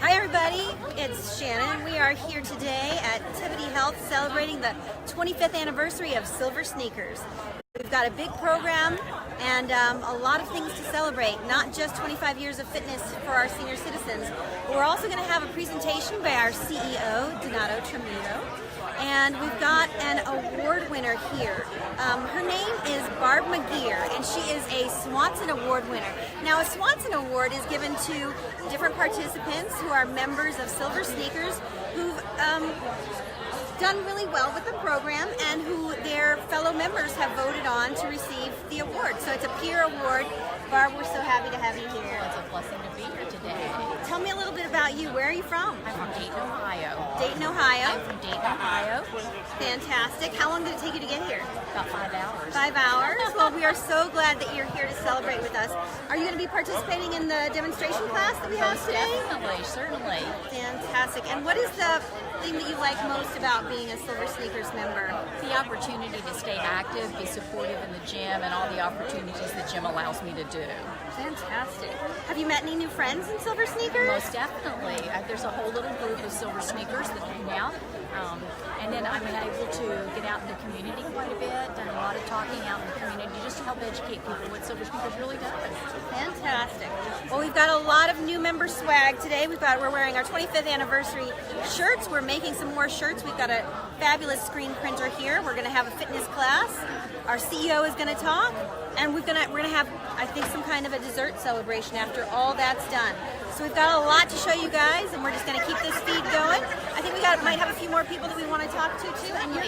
Hi everybody, it's Shannon. We are here today at Tivity Health celebrating the 25th anniversary of SilverSneakers. We've got a big program and a lot of things to celebrate, not just 25 years of fitness for our senior citizens. We're also going to have a presentation by our CEO, Donato Tremino, and we've got an award winner here. Her name is Barb McGeer, and she is a Swanson Award winner. Now, a Swanson Award is given to different participants who are members of SilverSneakers who've done really well with the program and who their fellow members have voted on to receive the award. So it's a peer award. Barb, we're so happy to have you here. Well, it's a blessing to be here today. Tell me a little bit about you. Where are you from? I'm from Dayton, Ohio. Dayton, Ohio. I'm from Dayton, Ohio. Fantastic. How long did it take you to get here? About 5 hours. 5 hours? Well, we are so glad that you're here to celebrate with us. Are you going to be participating in the demonstration class that we have today? Definitely, certainly. Fantastic. And what is the thing that you like most about being a SilverSneakers member? The opportunity to stay active, be supportive in the gym, and all the opportunities the gym allows me to do. Fantastic. Have you met any new friends in SilverSneakers? Most definitely. There's a whole little group of SilverSneakers that hang out. And then I've been able to get out in the community quite a bit, done a lot of talking out in the community just to help educate people what SilverSneakers really does. Fantastic. Well, we've got a lot of new member swag today. We're wearing our 25th anniversary shirts. We're making some more shirts. We've got a fabulous screen printer here. We're going to have a fitness class. Our CEO is going to talk, and we're going to have, I think, some kind of a dessert celebration after all that's done. So we've got a lot to show you guys, and we're just going to keep this feed going. I think might have a few more people that we want to talk to too. And are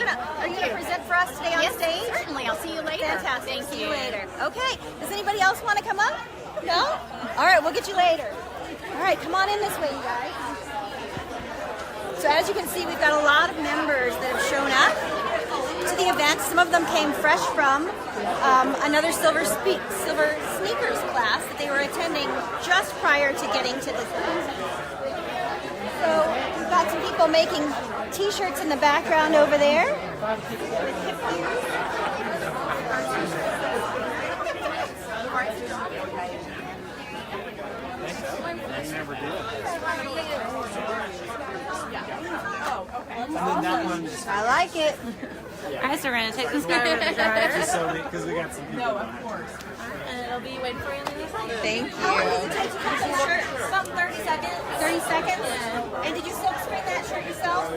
you going to present for us today on stage? Certainly. I'll see you later. Fantastic. See you later. Okay. Does anybody else want to come up? No? All right. We'll get you later. All right. Come on in this way, you guys. So as you can see, we've got a lot of members that have shown up to the event. Some of them came fresh from another SilverSneakers class that they were attending just prior to getting to this event. So we've got some people making t-shirts in the background over there. I like it. All right, so we're going to take this guy over the dryer. Just so because we got some people. No, of course. And it'll be waiting for you on the other side. Thank you. How long does it take to cut this shirt? About 30 seconds. 30 seconds? Yeah. And did you silk screen that shirt yourself?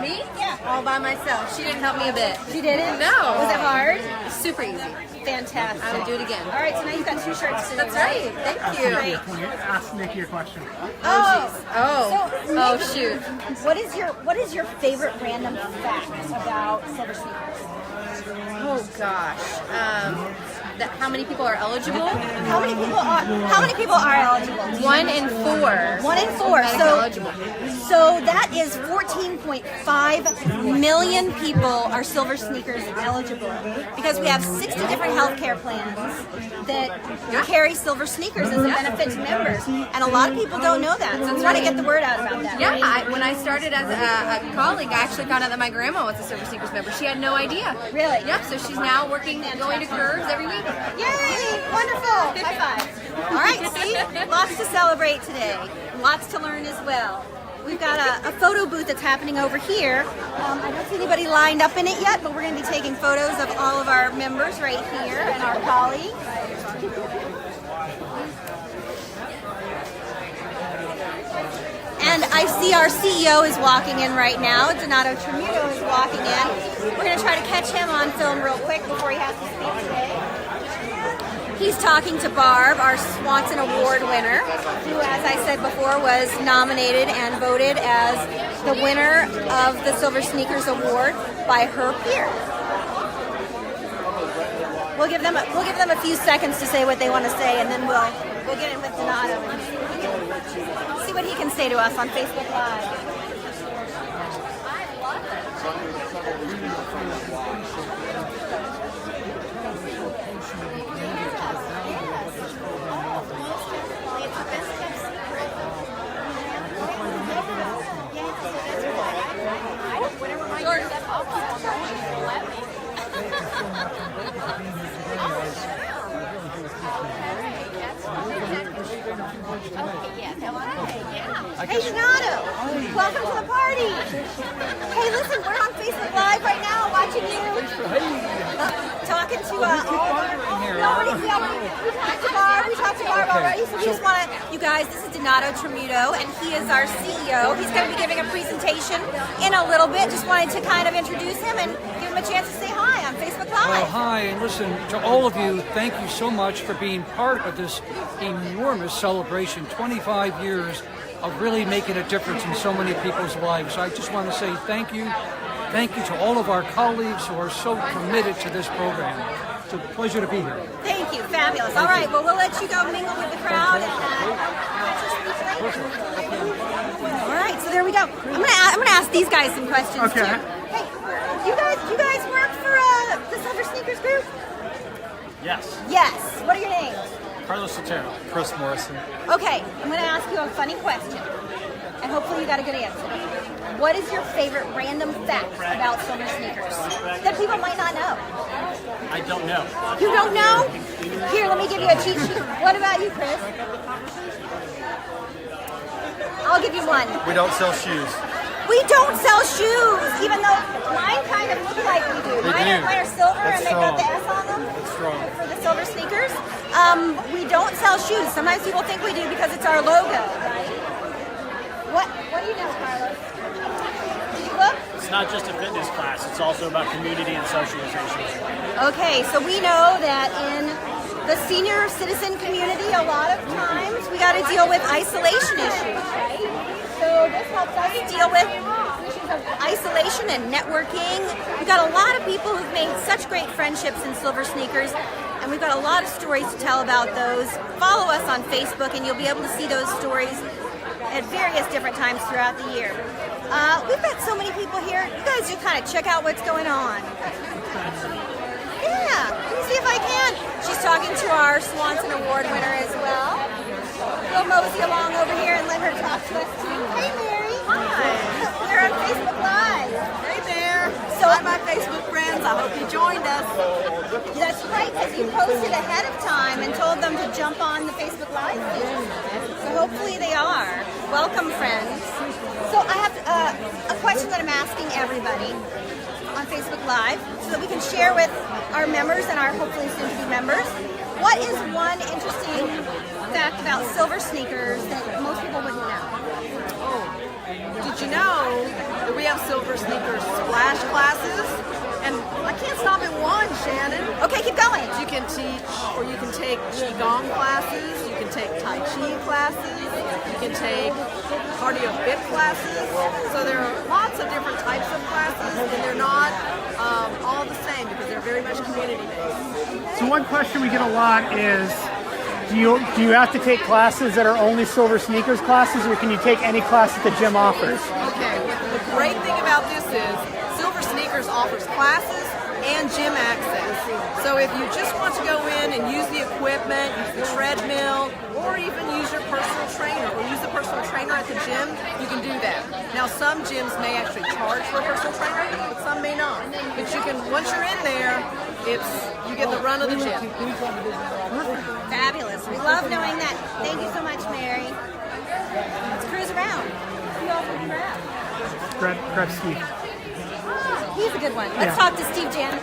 Me? Yeah. All by myself. She didn't help me a bit. She didn't? No. Was it hard? Super easy. Fantastic. I will do it again. All right, so now you've got 2 shirts to do. That's right. Thank you. Great. Ask Nikki your question. Oh, shoot. What is your favorite random fact about SilverSneakers? Oh, gosh. How many people are eligible? How many people are eligible? 1 in 4. 1 in 4. So that is 14.5 million people are SilverSneakers eligible because we have 60 different healthcare plans that carry SilverSneakers as a benefit to members, and a lot of people don't know that. So I'm trying to get the word out about that. Yeah, when I started as a colleague, I actually found out that my grandma was a SilverSneakers member. She had no idea. Really? Yep, so she's now working, going to curves every week. Yay! Wonderful! High five. All right, see? Lots to celebrate today. Lots to learn as well. We've got a photo booth that's happening over here. I don't see anybody lined up in it yet, but we're going to be taking photos of all of our members right here and our colleagues. And I see our CEO is walking in right now. Donato Tremino is walking in. We're going to try to catch him on film real quick before he has to speak today. He's talking to Barb, our Swanson Award winner, who, as I said before, was nominated and voted as the winner of the SilverSneakers Award by her peer. We'll give them a few seconds to say what they want to say, and then we'll get in with Donato and see what he can say to us on Facebook Live. Hey, Donato. Welcome to the party. Hey, listen, we're on Facebook Live right now, watching you. Talking to all of our... We talked to Barb already, so we just want to... You guys, this is Donato Tramuto, and he is our CEO. He's going to be giving a presentation in a little bit. Just wanted to kind of introduce him and give him a chance to say hi on Facebook Live. Well, hi, and listen, to all of you, thank you so much for being part of this enormous celebration. 25 years of really making a difference in so many people's lives. I just want to say thank you. Thank you to all of our colleagues who are so committed to this program. It's a pleasure to be here. Thank you, fabulous. All right, well, we'll let you go mingle with the crowd. All right, so there we go. I'm gonna ask these guys some questions too. Hey, you guys work for the SilverSneakers group? Yes. Yes. What are your names? Carlos Sotero. Chris Morrison. Okay, I'm gonna ask you a funny question, and hopefully you got a good answer. What is your favorite random fact about SilverSneakers that people might not know? I don't know. You don't know? Here, let me give you a cheat sheet. What about you, Chris? I'll give you one. We don't sell shoes. We don't sell shoes, even though mine kind of look like we do. Mine are silver and they've got the S on them. That's strong. For the SilverSneakers. We don't sell shoes. Sometimes people think we do because it's our logo, right? What do you know, Carlos? Did you look? It's not just a fitness class, it's also about community and socialization. Okay, so we know that in the senior citizen community, a lot of times we got to deal with isolation issues, right? So this helps us deal with issues of isolation and networking. We've got a lot of people who've made such great friendships in SilverSneakers, and we've got a lot of stories to tell about those. Follow us on Facebook, and you'll be able to see those stories at various different times throughout the year. We've got so many people here. You guys just kind of check out what's going on. Yeah, let me see if I can. She's talking to our Swanson Award winner as well. We'll mosey along over here and let her talk to us too. Hey, Mary. Hi. We're on Facebook Live. Hey there. So, Hi, my Facebook friends. I hope you joined us. That's right, because you posted ahead of time and told them to jump on the Facebook Live feed. So hopefully they are. Welcome, friends. So I have a question that I'm asking everybody on Facebook Live so that we can share with our members and our hopefully soon-to-be members. What is one interesting fact about SilverSneakers that most people wouldn't know? Did you know that we have SilverSneakers splash classes? And I can't stop at one, Shannon. Okay, keep going. You can teach, or you can take Qigong classes, you can take Tai Chi classes, you can take cardio fit classes. So there are lots of different types of classes, and they're not all the same because they're very much community-based. So one question we get a lot is, do you have to take classes that are only SilverSneakers classes, or can you take any class that the gym offers? Okay, the great thing about this is SilverSneakers offers classes and gym access. So if you just want to go in and use the equipment, use the treadmill, or even use your personal trainer, or use the personal trainer at the gym, you can do that. Now some gyms may actually charge for a personal trainer, but some may not. But you can, once you're in there, you get the run of the gym. Fabulous. We love knowing that. Thank you so much, Mary. Let's cruise around. Who else would you grab? Grab Steve. He's a good one. Let's talk to Steve Jan.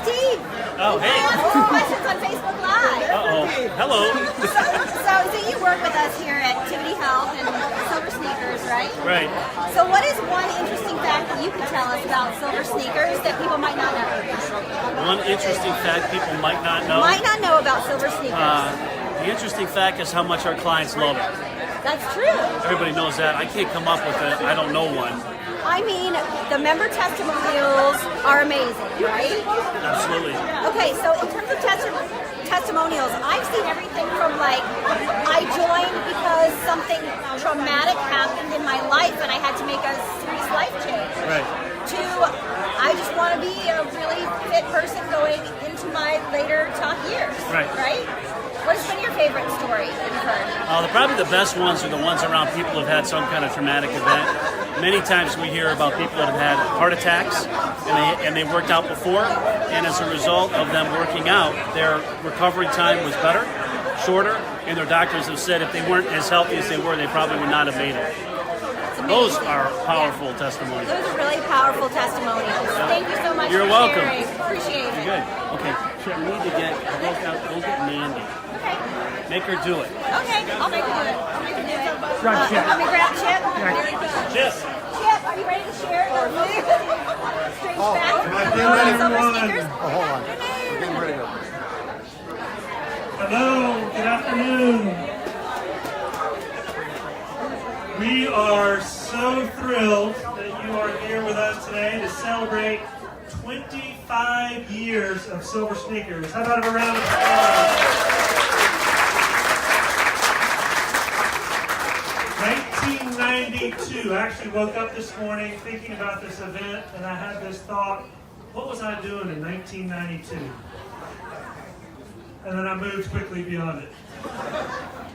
Steve! Oh, hey. Ask some questions on Facebook Live. Uh-oh. Hello. So you work with us here at Activity Health and SilverSneakers, right? Right. So what is one interesting fact that you could tell us about SilverSneakers that people might not know? One interesting fact people might not know. Might not know about SilverSneakers. The interesting fact is how much our clients love it. That's true. Everybody knows that. I can't come up with it. I don't know one. I mean, the member testimonials are amazing, right? Absolutely. Okay, so in terms of testimonials, I've seen everything from like, I joined because something traumatic happened in my life and I had to make a serious life change. Right. To, I just want to be a really fit person going into my later top years. Right. Right? What has been your favorite story that you've heard? Probably the best ones are the ones around people who have had some kind of traumatic event. Many times we hear about people that have had heart attacks and they worked out before, and as a result of them working out, their recovery time was better shorter, and their doctors have said if they weren't as healthy as they were, they probably would not have made it. Those are powerful testimonies. Those are really powerful testimonials. Thank you so much You're for welcome. sharing. Appreciate it. Good. Okay. You need to go get Mandy. Okay. Make her do it. Okay, I'll make her do it. I'll make her do it. Grab Chip. Let me grab Chip. Yes. Chip, are you ready to share? Strange fact. SilverSneakers. Hold on. We're getting ready to. Hello, good afternoon. We are so thrilled that you are here with us today to celebrate 25 years of SilverSneakers. How about a round of applause? 1992. I actually woke up this morning thinking about this event, and I had this thought, what was I doing in 1992? And then I moved quickly beyond it.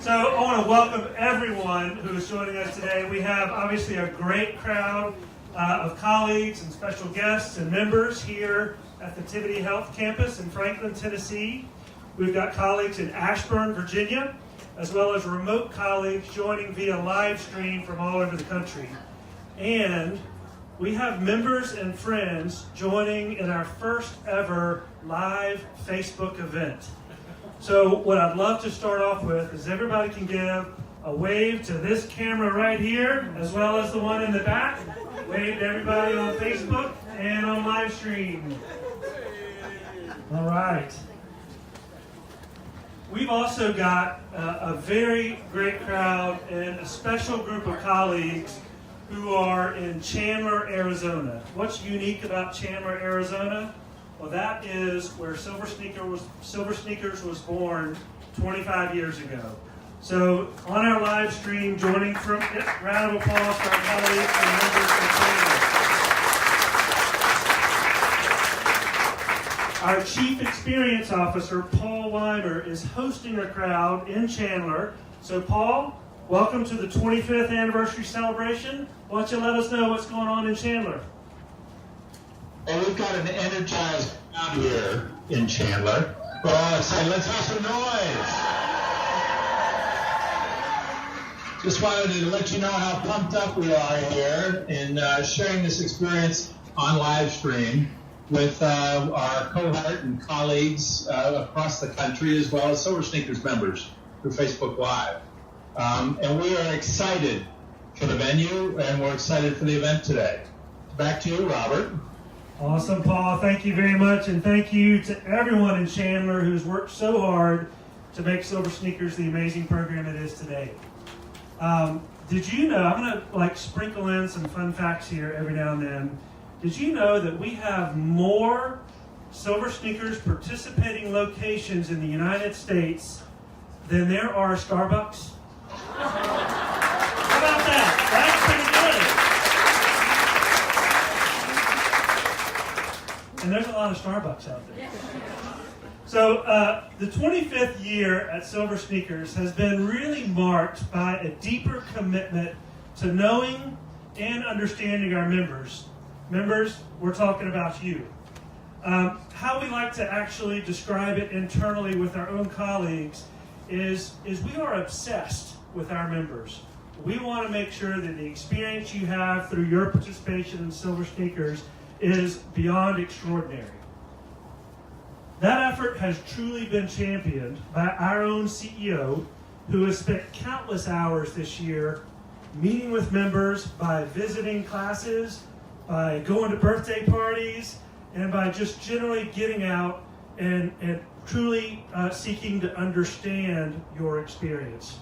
So I want to welcome everyone who is joining us today. We have obviously a great crowd of colleagues and special guests and members here at the Tivity Health Campus in Franklin, Tennessee. We've got colleagues in Ashburn, Virginia, as well as remote colleagues joining via live stream from all over the country. And we have members and friends joining in our first ever live Facebook event. So what I'd love to start off with is everybody can give a wave to this camera right here, as well as the one in the back. Wave to everybody on Facebook and on live stream. All right. We've also got a very great crowd and a special group of colleagues who are in Chandler, Arizona. What's unique about Chandler, Arizona? Well, that is where SilverSneakers was born 25 years ago. So on our live stream, joining from, round of applause for our colleagues and members of Chandler. Our Chief Experience Officer, Paul Weimer, is hosting a crowd in Chandler. So Paul, welcome to the 25th anniversary celebration. Why don't you let us know what's going on in Chandler? Well, we've got an energized crowd here in Chandler. We're all excited. Let's have some noise. Just wanted to let you know how pumped up we are here in sharing this experience on live stream with our cohort and colleagues across the country, as well as SilverSneakers members through Facebook Live. And we are excited for the venue, and we're excited for the event today. Back to you, Robert. Awesome, Paul. Thank you very much, and thank you to everyone in Chandler who's worked so hard to make SilverSneakers the amazing program it is today. Did you know, I'm going to sprinkle in some fun facts here every now and then. Did you know that we have more SilverSneakers participating locations in the United States than there are Starbucks? How about that? That's pretty good. And there's a lot of Starbucks out there. So the 25th year at SilverSneakers has been really marked by a deeper commitment to knowing and understanding our members. Members, we're talking about you. How we like to actually describe it internally with our own colleagues is we are obsessed with our members. We want to make sure that the experience you have through your participation in SilverSneakers is beyond extraordinary. That effort has truly been championed by our own CEO, who has spent countless hours this year meeting with members by visiting classes, by going to birthday parties, and by just generally getting out and truly seeking to understand your experience.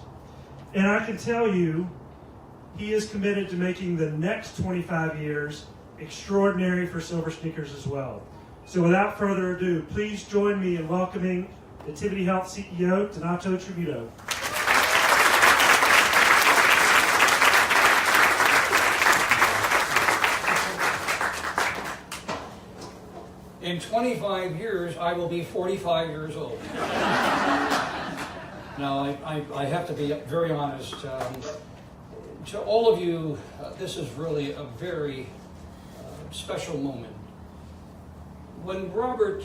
And I can tell you, he is committed to making the next 25 years extraordinary for SilverSneakers as well. So without further ado, please join me in welcoming the Tivity Health CEO, Donato Tributo. In 25 years, I will be 45 years old. Now, I have to be very honest. To all of you, this is really a very special moment. When Robert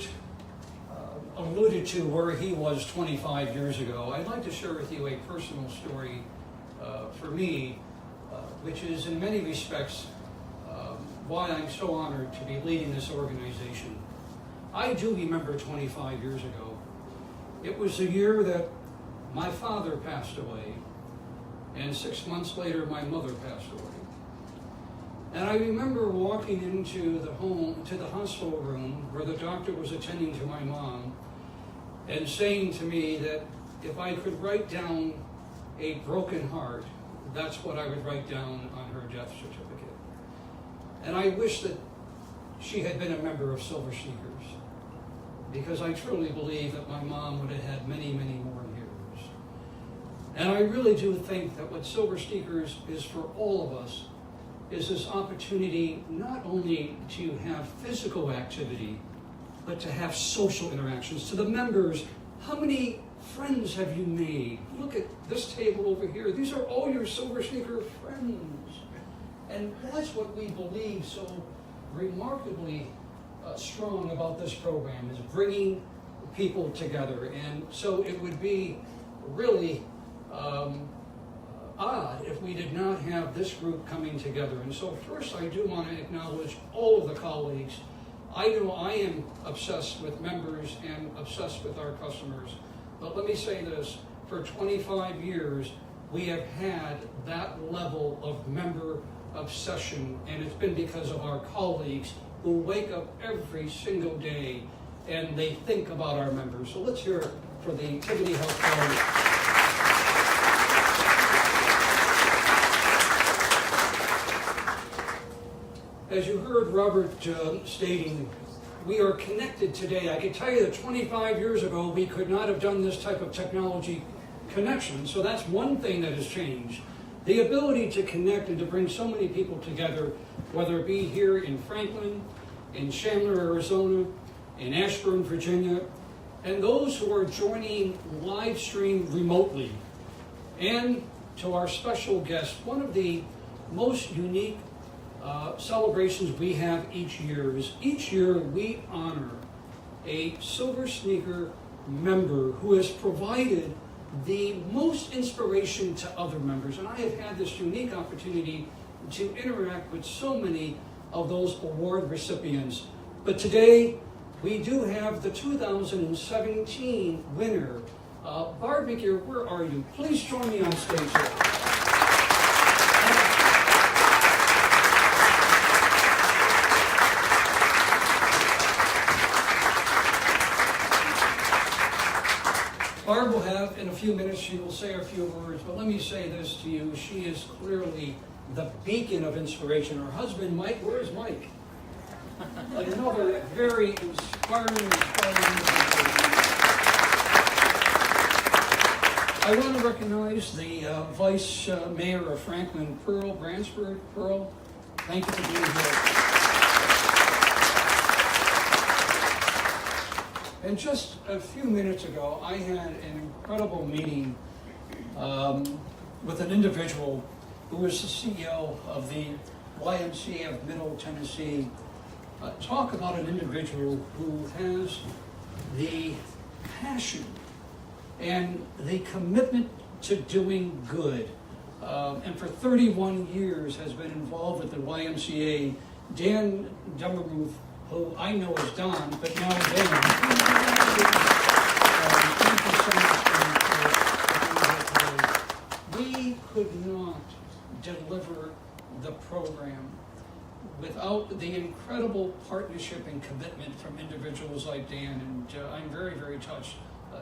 alluded to where he was 25 years ago, I'd like to share with you a personal story for me, which is in many respects why I'm so honored to be leading this organization. I do remember 25 years ago. It was the year that my father passed away, and 6 months later my mother passed away. And I remember walking into the hospital room where the doctor was attending to my mom and saying to me that if I could write down a broken heart, that's what I would write down on her death certificate. And I wish that she had been a member of SilverSneakers, because I truly believe that my mom would have had many, many more years. And I really do think that what SilverSneakers is for all of us is this opportunity not only to have physical activity, but to have social interactions. To the members, how many friends have you made? Look at this table over here. These are all your SilverSneaker friends. And that's what we believe so remarkably strong about this program, is bringing people together. And so it would be really odd if we did not have this group coming together. And so first I do want to acknowledge all of the colleagues. I know I am obsessed with members and obsessed with our customers. But let me say this, for 25 years, we have had that level of member obsession, and it's been because of our colleagues who wake up every single day and they think about our members. So let's hear it for the Tivity Health colleagues. As you heard Robert stating, we are connected today. I can tell you that 25 years ago, we could not have done this type of technology connection. So that's one thing that has changed. The ability to connect and to bring so many people together, whether it be here in Franklin, in Chandler, Arizona, in Ashburn, Virginia, and those who are joining live stream remotely. And to our special guest, one of the most unique celebrations we have each year is each year we honor a SilverSneaker member who has provided the most inspiration to other members. And I have had this unique opportunity to interact with so many of those award recipients. But today we do have the 2017 winner. Barb McGear, where are you? Please join me on stage here. Barb will have, in a few minutes, she will say a few words, but let me say this to you. She is clearly the beacon of inspiration. Her husband, Mike, where is Mike? Another very inspiring. I want to recognize the Vice Mayor of Franklin, Pearl Bransford. Pearl, thank you for being here. And just a few minutes ago, I had an incredible meeting with an individual who was the CEO of the YMCA of Middle Tennessee. Talk about an individual who has the passion and the commitment to doing good. And for 31 years has been involved with the YMCA. Dan Dummermuth, who I know as Don, but now Dan. Thank you so much for being here today. We could not deliver the program without the incredible partnership and commitment from individuals like Dan, and I'm very, very touched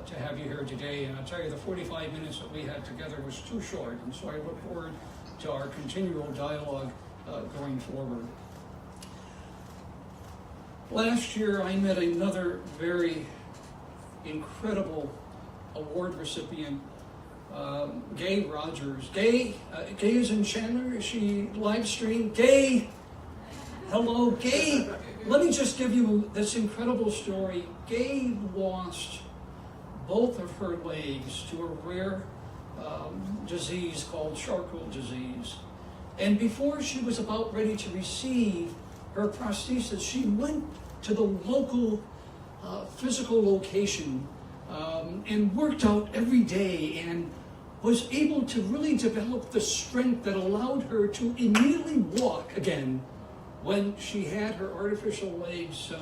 to have you here today. And I'll tell you, the 45 minutes that we had together was too short, and so I look forward to our continual dialogue going forward. Last year, I met another very incredible award recipient, Gay Rogers. Gay is in Chandler. Is she live streamed? Gay, hello, Gay. Let me just give you this incredible story. Gay lost both of her legs to a rare disease called Charcot disease. And before she was about ready to receive her prosthesis, she went to the local physical location and worked out every day and was able to really develop the strength that allowed her to immediately walk again when she had her artificial legs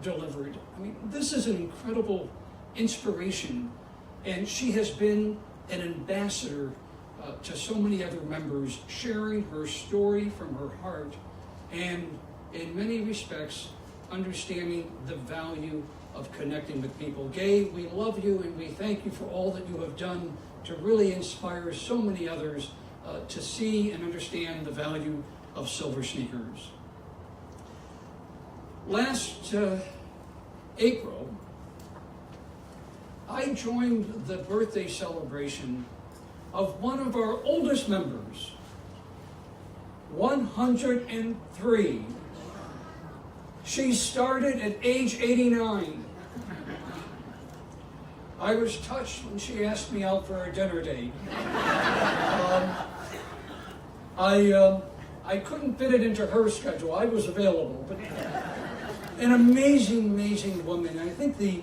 delivered. I mean, this is an incredible inspiration, and she has been an ambassador to so many other members, sharing her story from her heart, and in many respects, understanding the value of connecting with people. Gay, we love you and we thank you for all that you have done to really inspire so many others to see and understand the value of SilverSneakers. Last April, I joined the birthday celebration of one of our oldest members, 103. She started at age 89. I was touched when she asked me out for a dinner date. I couldn't fit it into her schedule. I was available, but an amazing, amazing woman. I think the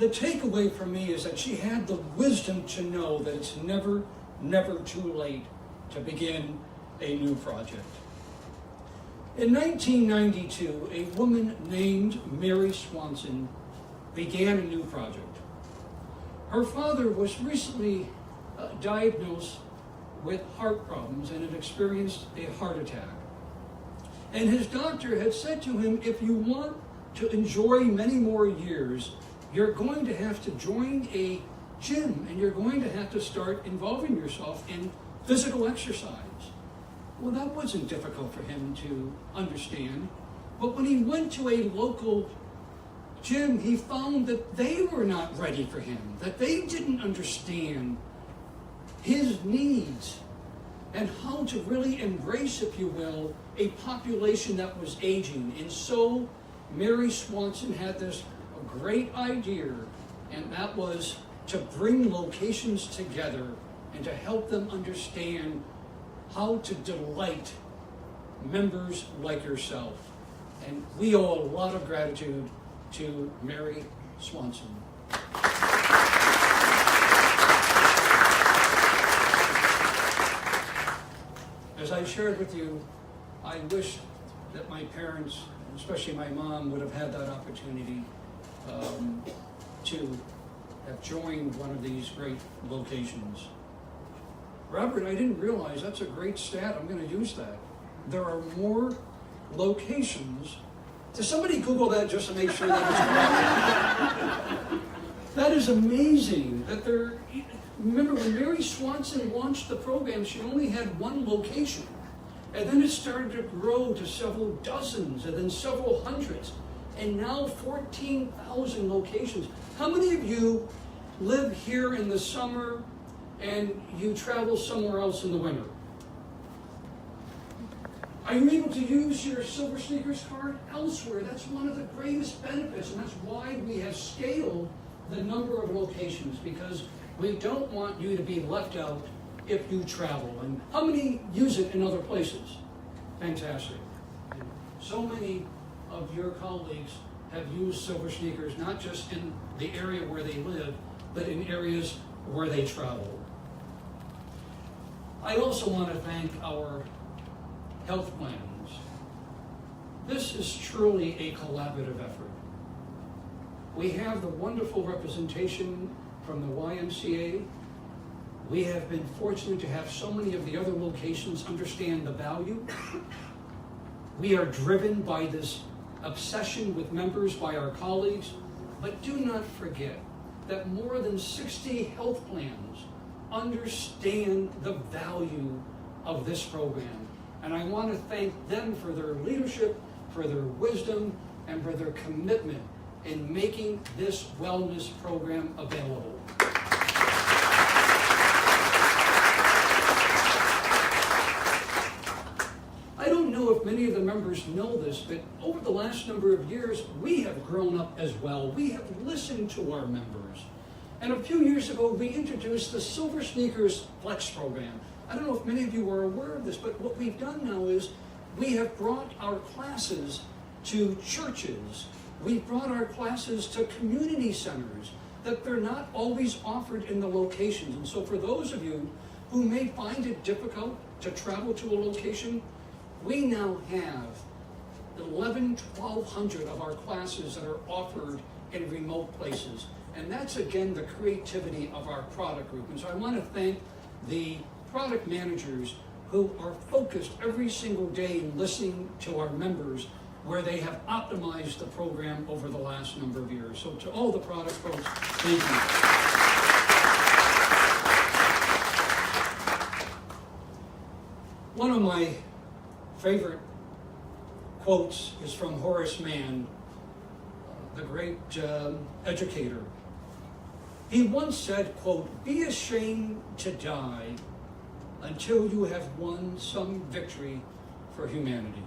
takeaway for me is that she had the wisdom to know that it's never, never too late to begin a new project. In 1992, a woman named Mary Swanson began a new project. Her father was recently diagnosed with heart problems and had experienced a heart attack. And his doctor had said to him, if you want to enjoy many more years, you're going to have to join a gym and you're going to have to start involving yourself in physical exercise. Well, that wasn't difficult for him to understand. But when he went to a local gym, he found that they were not ready for him, that they didn't understand his needs and how to really embrace, if you will, a population that was aging. And so Mary Swanson had this great idea, and that was to bring locations together and to help them understand how to delight members like yourself. And we owe a lot of gratitude to Mary Swanson. As I shared with you, I wish that my parents, especially my mom, would have had that opportunity to have joined one of these great locations. Robert, I didn't realize, that's a great stat. I'm going to use that. There are more locations. Does somebody Google that just to make sure that it's correct? That is amazing. That there. Remember, when Mary Swanson launched the program, she only had one location. And then it started to grow to several dozens, and then several hundreds, and now 14,000 locations. How many of you live here in the summer and you travel somewhere else in the winter? Are you able to use your SilverSneakers card elsewhere? That's one of the greatest benefits, and that's why we have scaled the number of locations, because we don't want you to be left out if you travel. And how many use it in other places? Fantastic. And so many of your colleagues have used SilverSneakers, not just in the area where they live, but in areas where they travel. I also want to thank our health plans. This is truly a collaborative effort. We have the wonderful representation from the YMCA. We have been fortunate to have so many of the other locations understand the value. We are driven by this obsession with members by our colleagues, but do not forget that more than 60 health plans understand the value of this program. And I want to thank them for their leadership, for their wisdom, and for their commitment in making this wellness program available. I don't know if many of the members know this, but over the last number of years, we have grown up as well. We have listened to our members. And a few years ago, we introduced the SilverSneakers Flex program. I don't know if many of you are aware of this, but what we've done now is we have brought our classes to churches. We've brought our classes to community centers, that they're not always offered in the locations. And so for those of you who may find it difficult to travel to a location, we now have 1,200 of our classes that are offered in remote places. And that's, again, the creativity of our product group. And so I want to thank the product managers who are focused every single day listening to our members, where they have optimized the program over the last number of years. So to all the product folks, thank you. One of my favorite quotes is from Horace Mann, the great educator. He once said, quote, "Be ashamed to die until you have won some victory for humanity."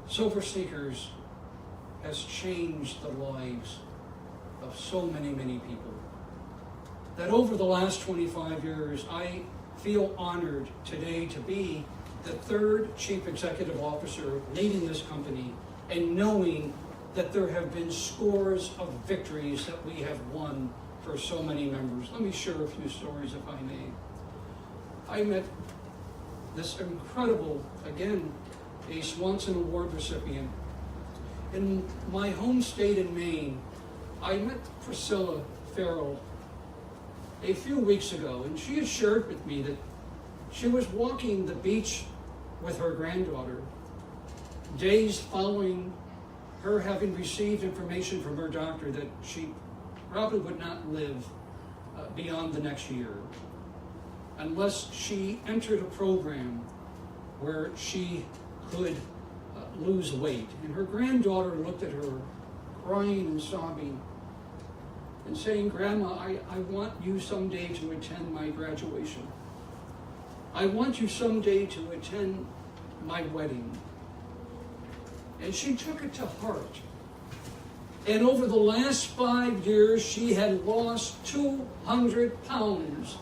SilverSneakers has changed the lives of so many, many people, that over the last 25 years, I feel honored today to be the third chief executive officer leading this company, and knowing that there have been scores of victories that we have won for so many members. Let me share a few stories, if I may. I met this incredible, again, a Swanson Award recipient. In my home state in Maine, I met Priscilla Farrell a few weeks ago, and she had shared with me that she was walking the beach with her granddaughter days following her having received information from her doctor that she probably would not live beyond the next year unless she entered a program where she could lose weight. And her granddaughter looked at her, crying and sobbing, and saying, "Grandma, I want you someday to attend my graduation. I want you someday to attend my wedding." And she took it to heart. And over the last 5 years, she had lost 200 pounds.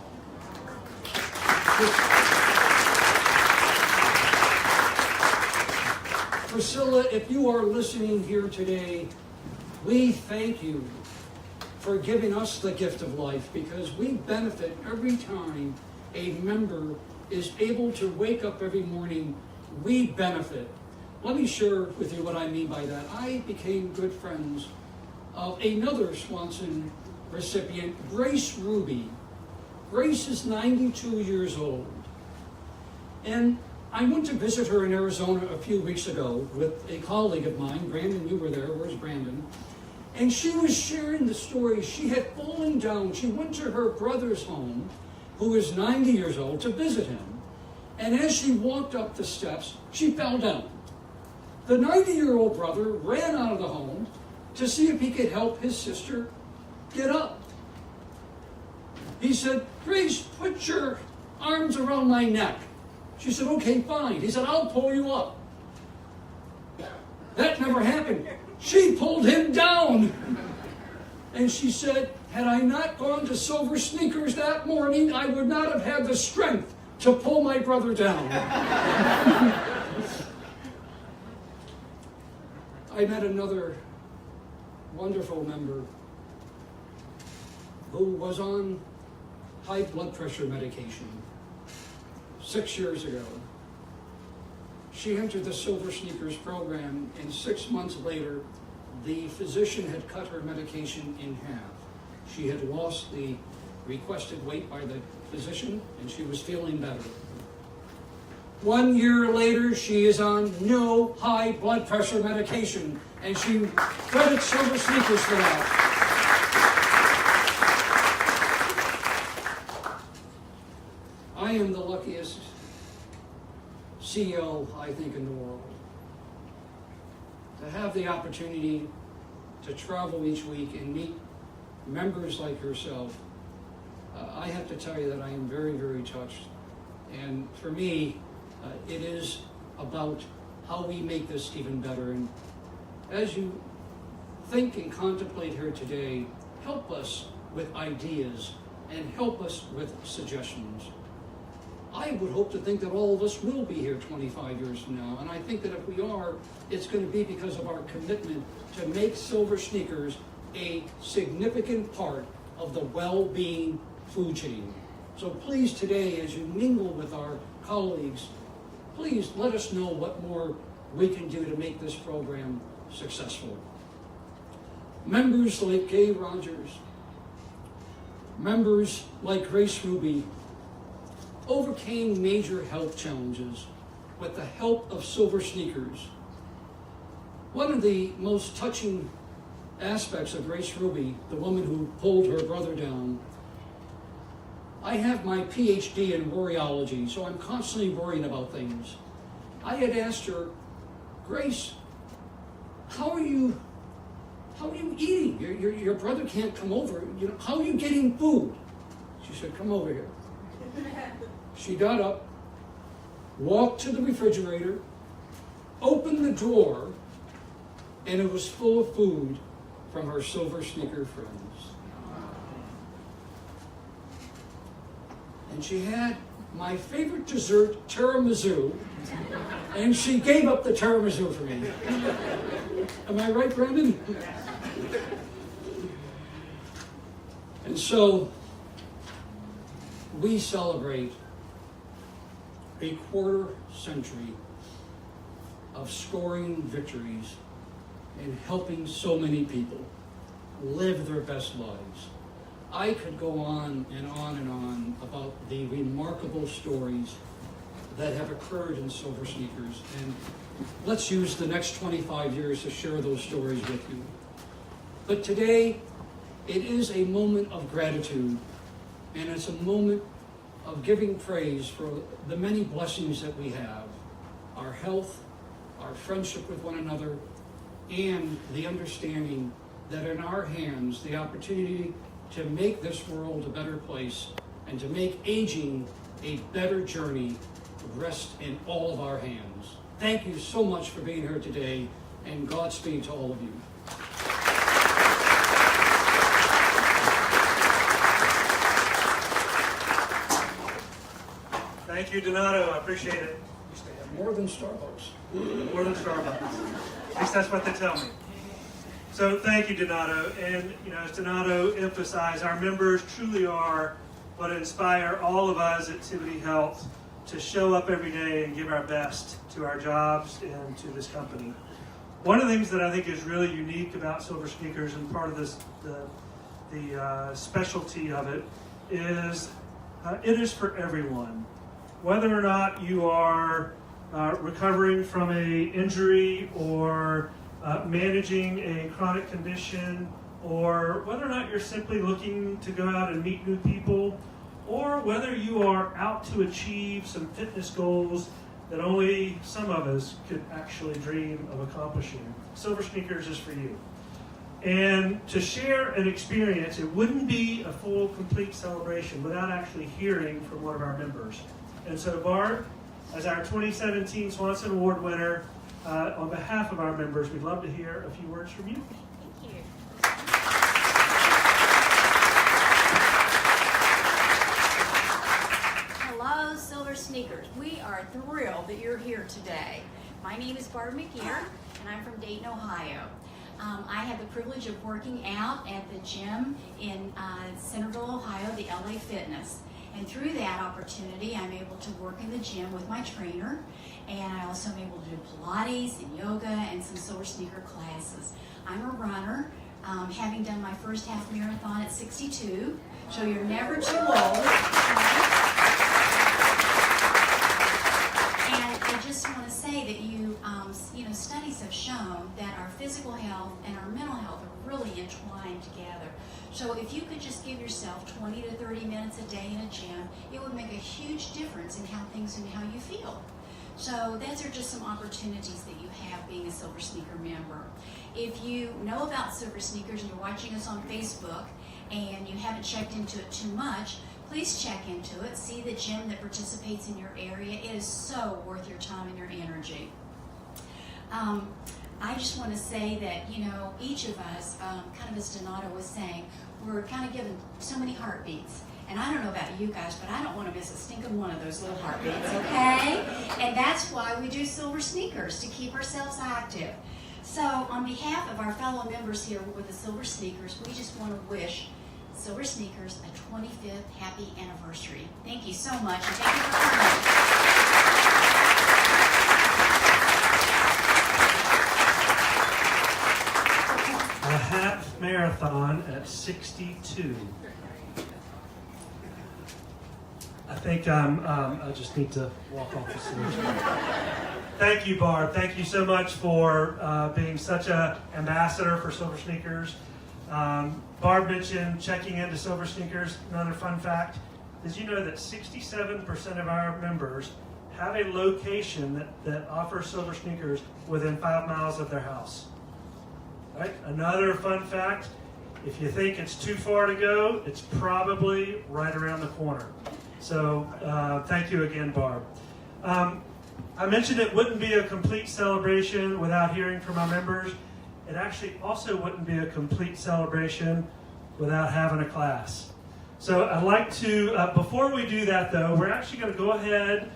Priscilla, if you are listening here today, we thank you for giving us the gift of life, because we benefit every time a member is able to wake up every morning. We benefit. Let me share with you what I mean by that. I became good friends of another Swanson recipient, Grace Ruby. Grace is 92 years old. And I went to visit her in Arizona a few weeks ago with a colleague of mine. Brandon, you were there. Where's Brandon? And she was sharing the story. She had fallen down. She went to her brother's home, who is 90 years old, to visit him. And as she walked up the steps, she fell down. The 90-year-old brother ran out of the home to see if he could help his sister get up. He said, "Grace, put your arms around my neck." She said, "Okay, fine." He said, "I'll pull you up." That never happened. She pulled him down. And she said, "Had I not gone to SilverSneakers that morning, I would not have had the strength to pull my brother down." I met another wonderful member who was on high blood pressure medication 6 years ago. She entered the SilverSneakers program, and 6 months later, the physician had cut her medication in half. She had lost the requested weight by the physician, and she was feeling better. 1 year later, she is on no high blood pressure medication, and she credits SilverSneakers for that. I am the luckiest CEO, I think, in the world. To have the opportunity to travel each week and meet members like yourself, I have to tell you that I am very, very touched. And for me, it is about how we make this even better. And as you think and contemplate here today, help us with ideas and help us with suggestions. I would hope to think that all of us will be here 25 years from now. And I think that if we are, it's going to be because of our commitment to make SilverSneakers a significant part of the well-being food chain. So please today, as you mingle with our colleagues, please let us know what more we can do to make this program successful. Members like Gay Rogers, members like Grace Ruby, overcame major health challenges with the help of SilverSneakers. One of the most touching aspects of Grace Ruby, the woman who pulled her brother down, I have my PhD in worryology, so I'm constantly worrying about things. I had asked her, Grace, how are you eating? Your brother can't come over. How are you getting food? She said, come over here. She got up, walked to the refrigerator, opened the drawer, and it was full of food from her SilverSneaker friends. And she had my favorite dessert, tiramisu, and she gave up the tiramisu for me. Am I right, Brandon? And so we celebrate a quarter century of scoring victories and helping so many people live their best lives. I could go on and on and on about the remarkable stories that have occurred in SilverSneakers, and let's use the next 25 years to share those stories with you. But today, it is a moment of gratitude, and it's a moment of giving praise for the many blessings that we have, our health, our friendship with one another, and the understanding that in our hands, the opportunity to make this world a better place and to make aging a better journey rests in all of our hands. Thank you so much for being here today, and Godspeed to all of you. Thank you, Donato. I appreciate it. More than Starbucks. More than Starbucks. At least that's what they tell me. So thank you, Donato. And as Donato emphasized, our members truly are what inspire all of us at Tivity Health to show up every day and give our best to our jobs and to this company. One of the things that I think is really unique about SilverSneakers, and part of this, the specialty of it, is it is for everyone. Whether or not you are recovering from an injury or managing a chronic condition, or whether or not you're simply looking to go out and meet new people, or whether you are out to achieve some fitness goals that only some of us could actually dream of accomplishing. SilverSneakers is for you. And to share an experience, it wouldn't be a full, complete celebration without actually hearing from one of our members. And so Bart, as our 2017 Swanson Award winner, on behalf of our members, we'd love to hear a few words from you. Thank you. Hello, SilverSneakers. We are thrilled that you're here today. My name is Barb McGeer, and I'm from Dayton, Ohio. I have the privilege of working out at the gym in Centerville, Ohio, the LA Fitness. And through that opportunity, I'm able to work in the gym with my trainer, and I also am able to do Pilates and yoga and some SilverSneaker classes. I'm a runner, having done my first half marathon at 62, so you're never too old. And I just want to say that studies have shown that our physical health and our mental health are really entwined together. So if you could just give yourself 20 to 30 minutes a day in a gym, it would make a huge difference in how you feel. So those are just some opportunities that you have being a SilverSneaker member. If you know about SilverSneakers and you're watching us on Facebook and you haven't checked into it too much, please check into it. See the gym that participates in your area. It is so worth your time and your energy. I just want to say that, each of us, kind of as Donato was saying, we're kind of given so many heartbeats. And I don't know about you guys, but I don't want to miss a stinking one of those little heartbeats, okay? And that's why we do Silver Sneakers, to keep ourselves active. So on behalf of our fellow members here with the Silver Sneakers, we just want to wish Silver Sneakers a 25th happy anniversary. Thank you so much, and thank you for coming. A half marathon at 62. I think I just need to walk off the stage. Thank you, Barb. Thank you so much for being such an ambassador for Silver Sneakers. Barb mentioned checking into Silver Sneakers. Another fun fact, did you know that 67% of our members have a location that offers Silver Sneakers within 5 miles of their house? Right? Another fun fact, if you think it's too far to go, it's probably right around the corner. So thank you again, Barb. I mentioned it wouldn't be a complete celebration without hearing from our members. It actually also wouldn't be a complete celebration without having a class. So I'd like to, before we do that though, we're actually going to go ahead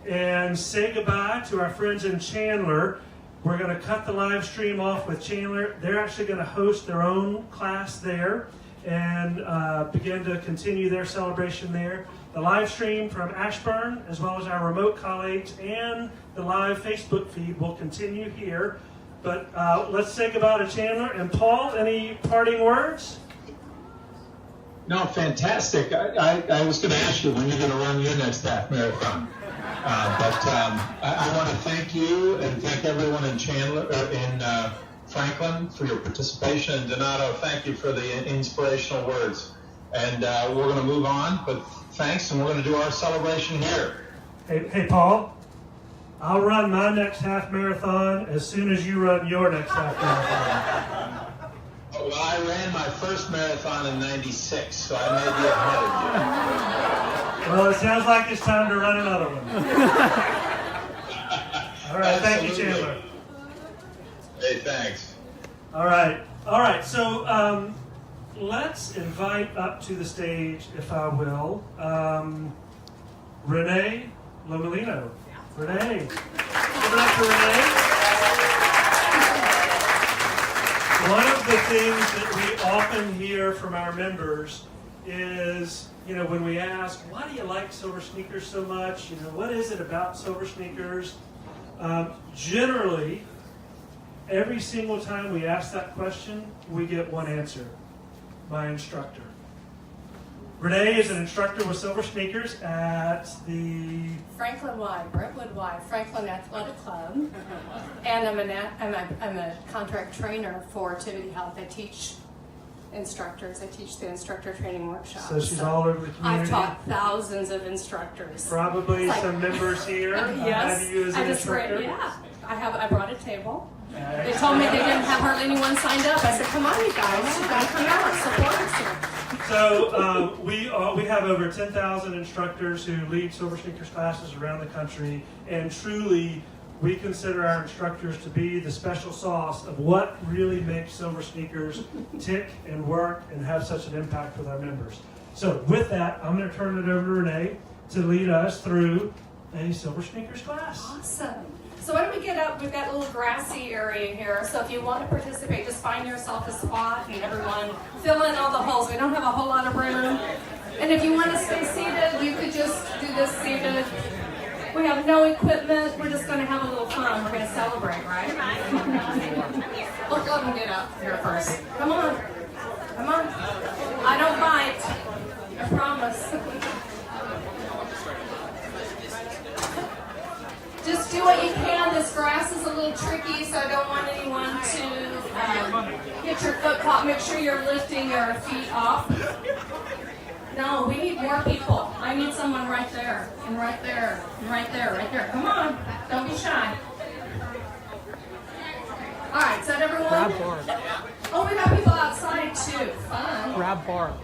and say goodbye to our friends in Chandler. We're going to cut the live stream off with Chandler. They're actually going to host their own class there and begin to continue their celebration there. The live stream from Ashburn, as well as our remote colleagues and the live Facebook feed will continue here. But let's say goodbye to Chandler. And Paul, any parting words? No, fantastic. I was going to ask you when you're going to run your next half marathon. But I want to thank you and thank everyone in Chandler, in Franklin for your participation. And Donato, thank you for the inspirational words. And we're going to move on, but thanks, and we're going to do our celebration here. Hey, Paul, I'll run my next half marathon as soon as you run your next half marathon. Well, I ran my first marathon in '96, so I may be ahead of you. Well, it sounds like it's time to run another one. All right, thank you, Chandler. Hey, thanks. All right, so let's invite up to the stage, if I will, Renee Lomolino. Renee. Give it up for Renee. One of the things that we often hear from our members is, when we ask, why do you like Silver Sneakers so much? What is it about Silver Sneakers? Generally, every single time we ask that question, we get one answer. My instructor. Renee is an instructor with Silver Sneakers at the Franklin Y, Brentwood Y, Franklin Athletic Club, and I'm a contract trainer for Tivity Health. I teach instructors. I teach the instructor training workshops. So she's all over the community. I've taught thousands of instructors. Probably some members here. Yes, Have you as an instructor? I brought a table. They told me they didn't have hardly anyone signed up. I said, come on, you guys. You gotta come out. Support us here. So we have over 10,000 instructors who lead Silver Sneakers classes around the country, and truly we consider our instructors to be the special sauce of what really makes Silver Sneakers tick and work and have such an impact with our members. So with that, I'm going to turn it over to Renee to lead us through a Silver Sneakers class. Awesome. So when we get up, we've got a little grassy area here. So if you want to participate, just find yourself a spot and everyone fill in all the holes. We don't have a whole lot of room. And if you want to stay seated, you could just do this seated. We have no equipment. We're just going to have a little fun. We're going to celebrate, right? Let's let them get up here first. Come on. Come on. I don't bite. I promise. Just do what you can. This grass is a little tricky, so I don't want anyone to get your foot caught. Make sure you're lifting your feet off. No, we need more people. I need someone right there, and right there, and right there, right there. Come on. Don't be shy. All right, is that everyone? Grab Barb. Oh, we got people outside, too. Fun. Grab Barb.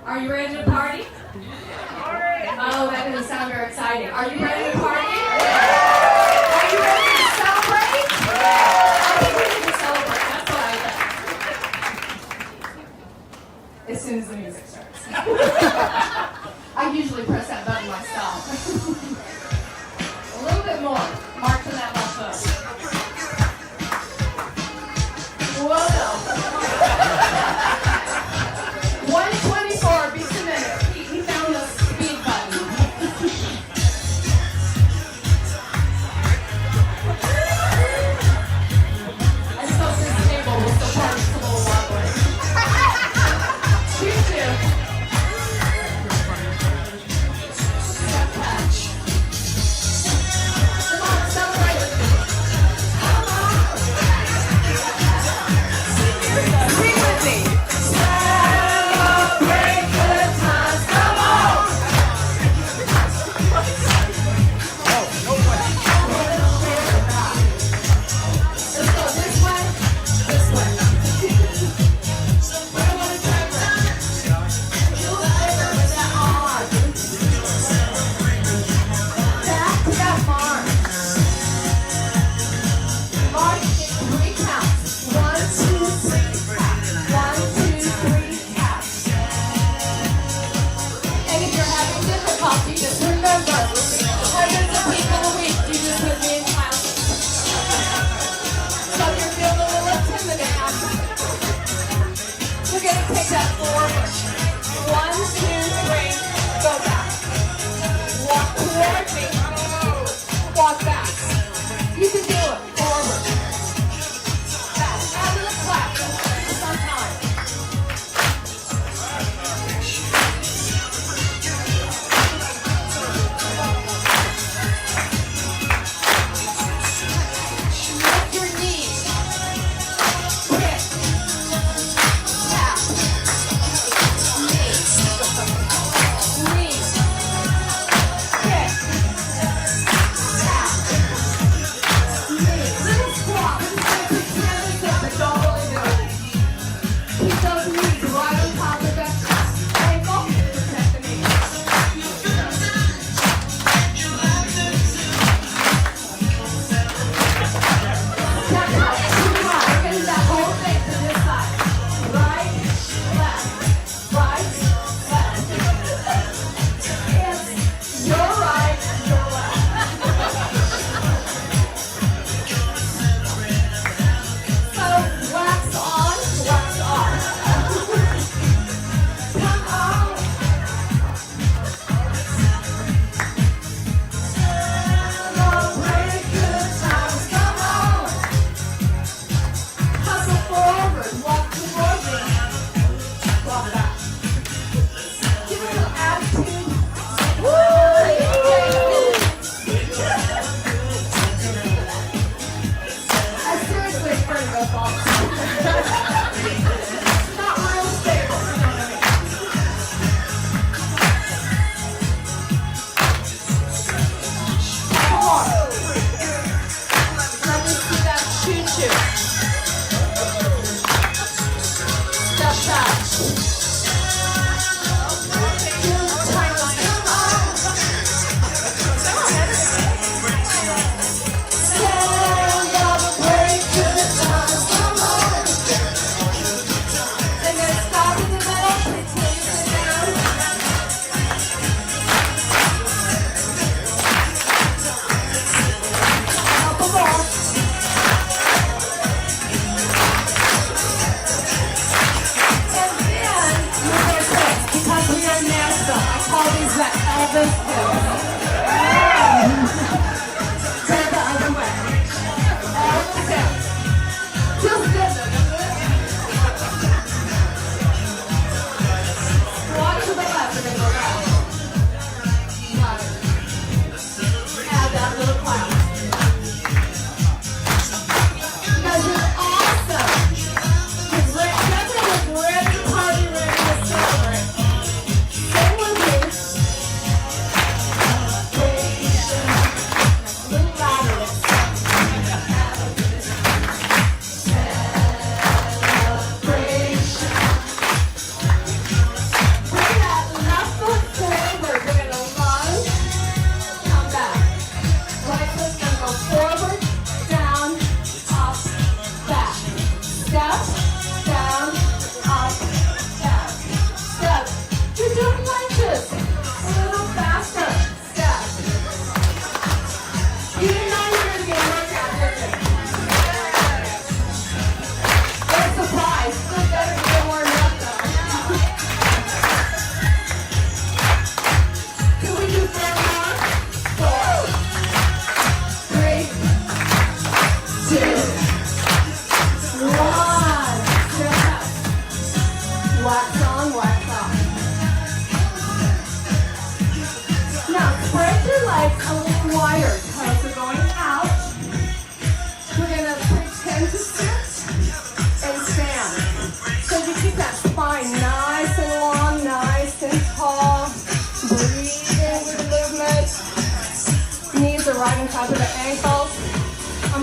Are you ready to party? Oh, that doesn't sound very exciting. Are you ready to party? Are you ready to celebrate?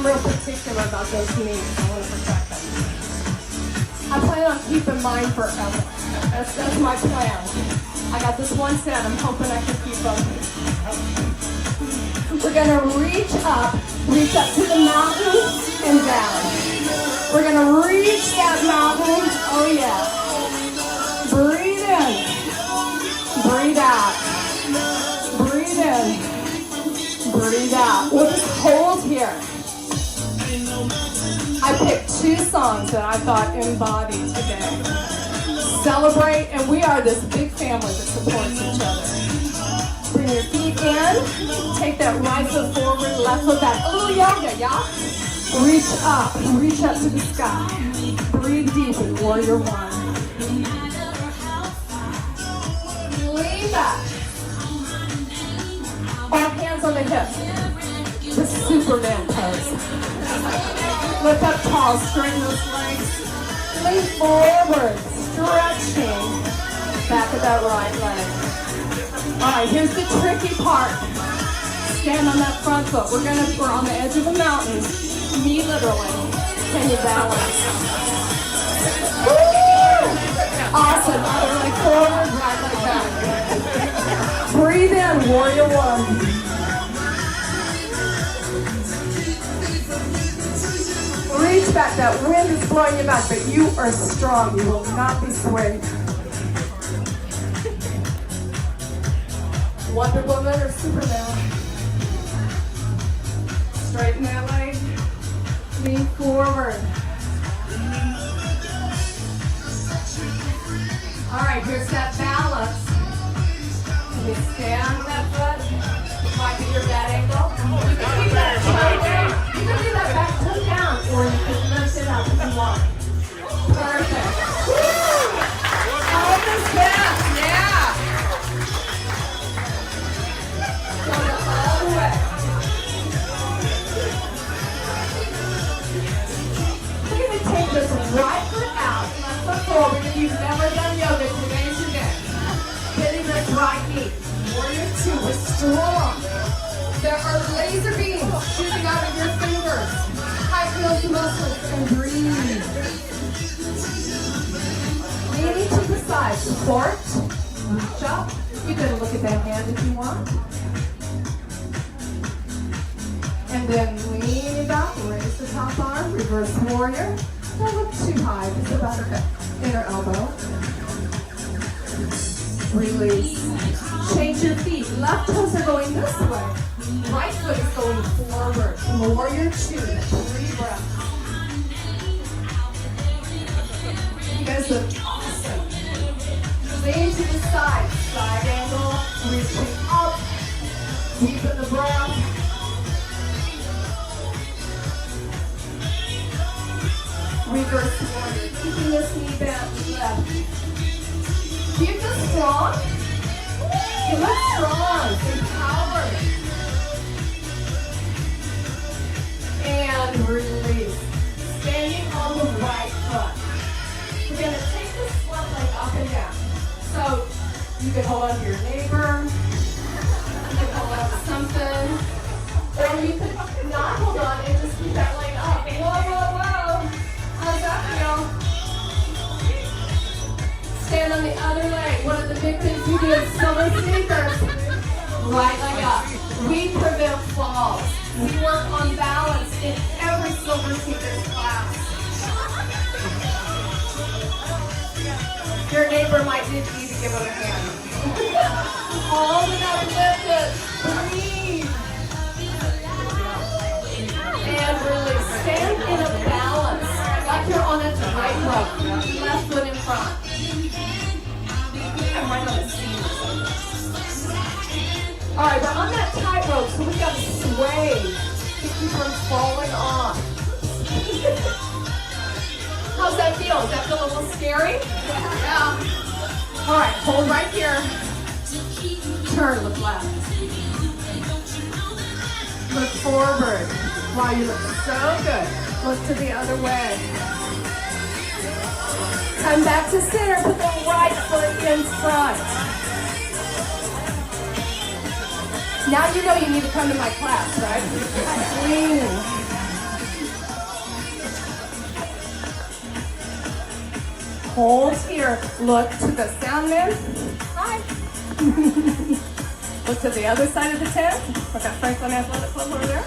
I'm real particular about those knees. I want to protect them. I plan on keeping mine forever. That's my plan. I got this one set. I'm hoping I can keep them. We're going to reach up to the mountain and down. We're going to reach that mountain. Oh, yeah. Breathe in. Breathe out. Breathe in. Breathe out. We'll just hold here. I picked 2 songs that I thought embodied today. Celebrate, and we are this big family that supports each other. Bring your feet in. Take that right foot forward, left foot back. A little yoga, yeah? Reach up to the sky. Breathe deep in Warrior One. Lean back. All hands on the hips. The Superman pose. Lift up tall, straighten those legs. Lean forward, stretching. Back of that right leg. All right, here's the tricky part. Stand on that front foot. We're on the edge of the mountain. Me literally. Can you balance? Woo! Awesome. Other leg forward, right leg back. Breathe in, Warrior One. Reach back. That wind is blowing you back, but you are strong. You will not be swayed. Wonder Woman or Superman. Straighten that leg. Lean forward. All right, here's that balance. You stand on that foot. Might be your bad angle. You can keep that toe down. You can leave that back toe down, or you can lift it up if you want. Perfect. Woo! All this back, yeah. Go all the way. We're going to take this right foot out, left foot forward. If you've never done yoga, today's your day. Hitting this right knee. Warrior Two, we're strong. There are laser beams shooting out of your fingers. Tighten those muscles and breathe. Leaning to the side, support, reach up. You can look at that hand if you want. And then lean it up, raise the top arm, reverse warrior. Don't look too high, just about the inner elbow. Release. Change your feet. Left toes are going this way. Right foot is going forward. Warrior Two. 3 breaths. You guys look awesome. Lean to the side. Side angle. Reaching up. Deepen the breath. Reverse warrior. Keeping this knee bent left. Do you feel strong? You look strong, empowered. And release. Standing on the right foot. We're going to take this left leg up and down. So you can hold on to your neighbor. You can hold on to something. Or you could not hold on and just keep that leg up. Whoa, whoa, whoa. How's that feel? Stand on the other leg. One of the big things we do is SilverSneakers. Right leg up. We prevent falls. We work on balance in every SilverSneakers class. Your neighbor might need you to give him a hand. Hold it up, lift it. Breathe. And release. Stand in a balance. Like you're on a tightrope. Left foot in front. I'm right on the seat. All right, we're on that tightrope, so we got to sway to keep from falling off. How's that feel? Does that feel a little scary? Yeah. All right, hold right here. Turn, look left. Look forward. Wow, you look so good. Look to the other way. Come back to center, put the right foot in front. Now you know you need to come to my class, right? Lean. hold here. Look to the sound man. Hi. Look to the other side of the tent. We've got Franklin Athletic Club over there.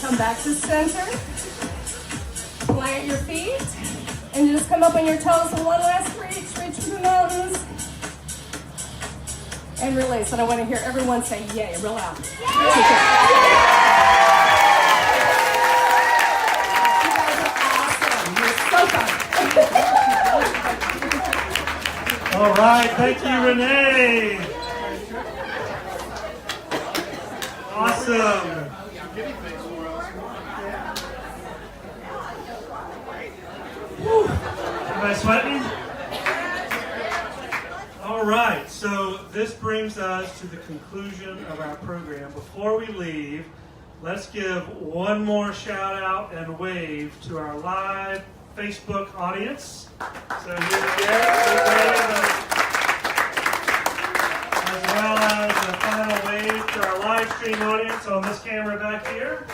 Come back to center. Plant your feet. And you just come up on your toes for one last reach. Reach to the mountains. And release. And I want to hear everyone say yay, real loud. All right, thank you, Renee. Awesome. Everybody sweating? All right, so this brings us to the conclusion of our program. Before we leave, let's give one more shout out and wave to our live Facebook audience. So here we go. As well as a final wave to our live stream audience on this camera back here.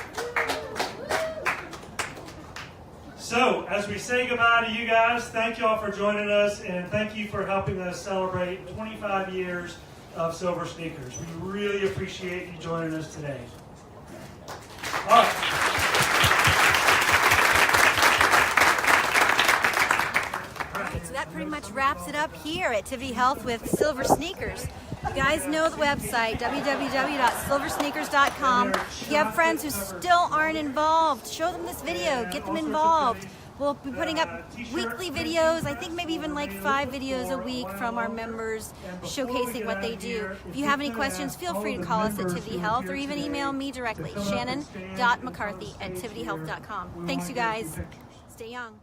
So, as we say goodbye to you guys, thank you all for joining us, and thank you for helping us celebrate 25 years of SilverSneakers. We really appreciate you joining us today. All right. So that pretty much wraps it up here at Tivity Health with SilverSneakers. You guys know the website, www.silversneakers.com. If you have friends who still aren't involved, show them this video, get them involved. We'll be putting up weekly videos, I think maybe even like 5 videos a week from our members showcasing what they do. If you have any questions, feel free to call us at Tivity Health or even email me directly, shannon.mccarthy@tivityhealth.com. Thanks, you guys. Stay young.